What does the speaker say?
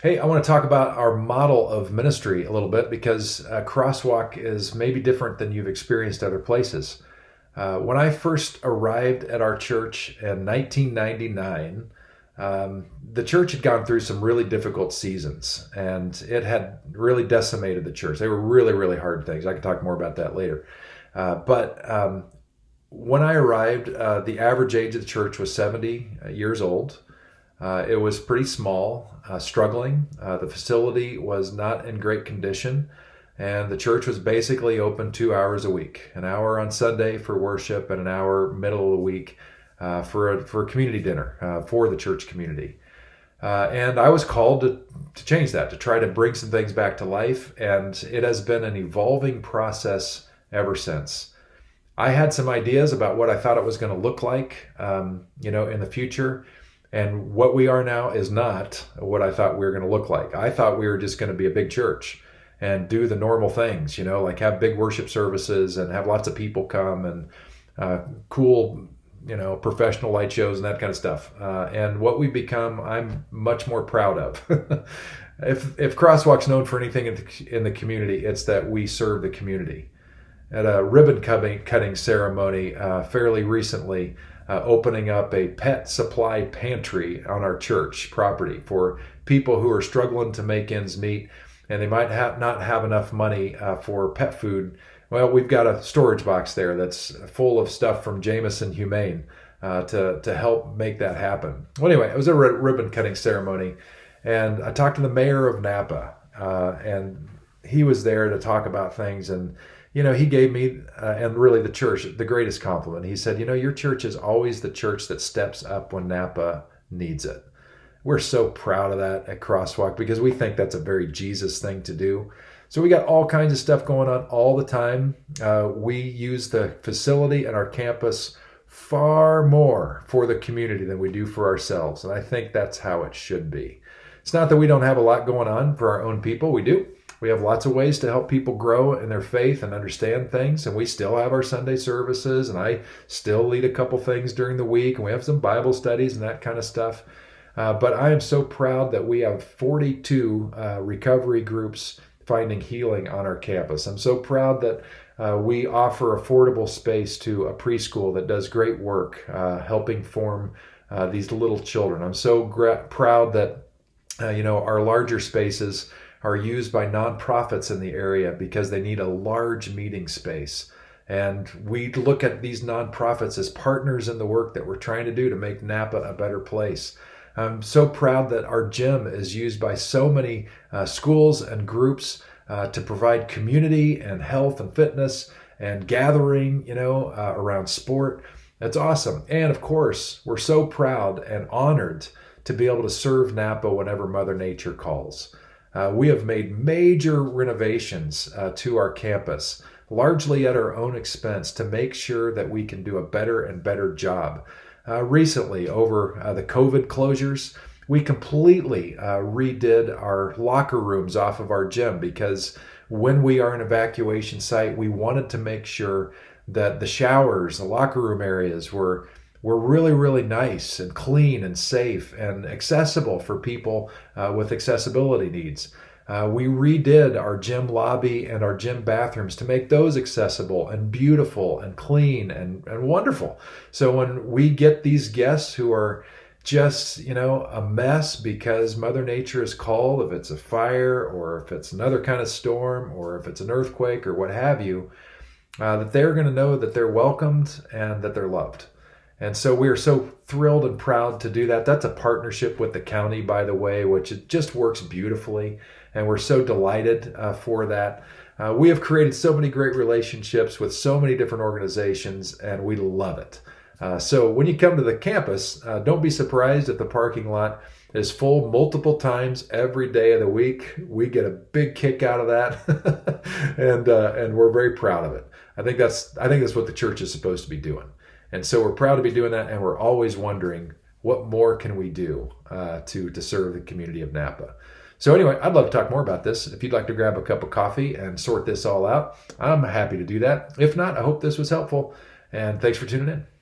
Hey, I want to talk about our model of ministry a little bit because Crosswalk is maybe different than you've experienced other places. When I first arrived at our church in 1999, the church had gone through some really difficult seasons and it had really decimated the church. They were really, really hard things. I can talk more about that later. But when I arrived, the average age of the church was 70 years old. It was pretty small, struggling. The facility was not in great condition, and the church was basically open 2 hours a week, an hour on Sunday for worship and an hour middle of the week for a community dinner for the church community. And I was called to change that, to try to bring some things back to life, and it has been an evolving process ever since. I had some ideas about what I thought it was going to look like, in the future. And what we are now is not what I thought we were going to look like. I thought we were just going to be a big church and do the normal things, like have big worship services and have lots of people come and cool, professional light shows and that kind of stuff. And what we've become, I'm much more proud of. If Crosswalk's known for anything in the community, it's that we serve the community. At a ribbon cutting ceremony fairly recently, opening up a pet supply pantry on our church property for people who are struggling to make ends meet and they might not have enough money for pet food. Well, we've got a storage box there that's full of stuff from Jameson Humane to help make that happen. Well, anyway, it was a ribbon cutting ceremony, and I talked to the mayor of Napa, and he was there to talk about things. And he gave me, and really the church, the greatest compliment. He said, your church is always the church that steps up when Napa needs it. We're so proud of that at Crosswalk because we think that's a very Jesus thing to do. So we got all kinds of stuff going on all the time. We use the facility and our campus far more for the community than we do for ourselves. And I think that's how it should be. It's not that we don't have a lot going on for our own people. We do. We have lots of ways to help people grow in their faith and understand things. And we still have our Sunday services, and I still lead a couple things during the week, and we have some Bible studies and that kind of stuff. But I am so proud that we have 42 recovery groups finding healing on our campus. I'm so proud that we offer affordable space to a preschool that does great work helping form these little children. I'm so proud that our larger spaces are used by nonprofits in the area because they need a large meeting space. And we look at these nonprofits as partners in the work that we're trying to do to make Napa a better place. I'm so proud that our gym is used by so many schools and groups to provide community and health and fitness and gathering, around sport. That's awesome. And of course, we're so proud and honored to be able to serve Napa whenever Mother Nature calls. We have made major renovations to our campus, largely at our own expense, to make sure that we can do a better and better job. Recently, over the COVID closures, we completely redid our locker rooms off of our gym because when we are an evacuation site, we wanted to make sure that the showers, the locker room areas were really, really nice and clean and safe and accessible for people with accessibility needs. We redid our gym lobby and our gym bathrooms to make those accessible and beautiful and clean and wonderful. So when we get these guests who are just, a mess because Mother Nature is called, if it's a fire or if it's another kind of storm or if it's an earthquake or what have you, that they're going to know that they're welcomed and that they're loved. And so we are so thrilled and proud to do that. That's a partnership with the county, by the way, which it just works beautifully. And we're so delighted for that. We have created so many great relationships with so many different organizations, and we love it. So when you come to the campus, don't be surprised if the parking lot is full multiple times every day of the week. We get a big kick out of that, and we're very proud of it. I think that's what the church is supposed to be doing. And so we're proud to be doing that, and we're always wondering what more can we do to serve the community of Napa. So anyway, I'd love to talk more about this. If you'd like to grab a cup of coffee and sort this all out, I'm happy to do that. If not, I hope this was helpful, and thanks for tuning in.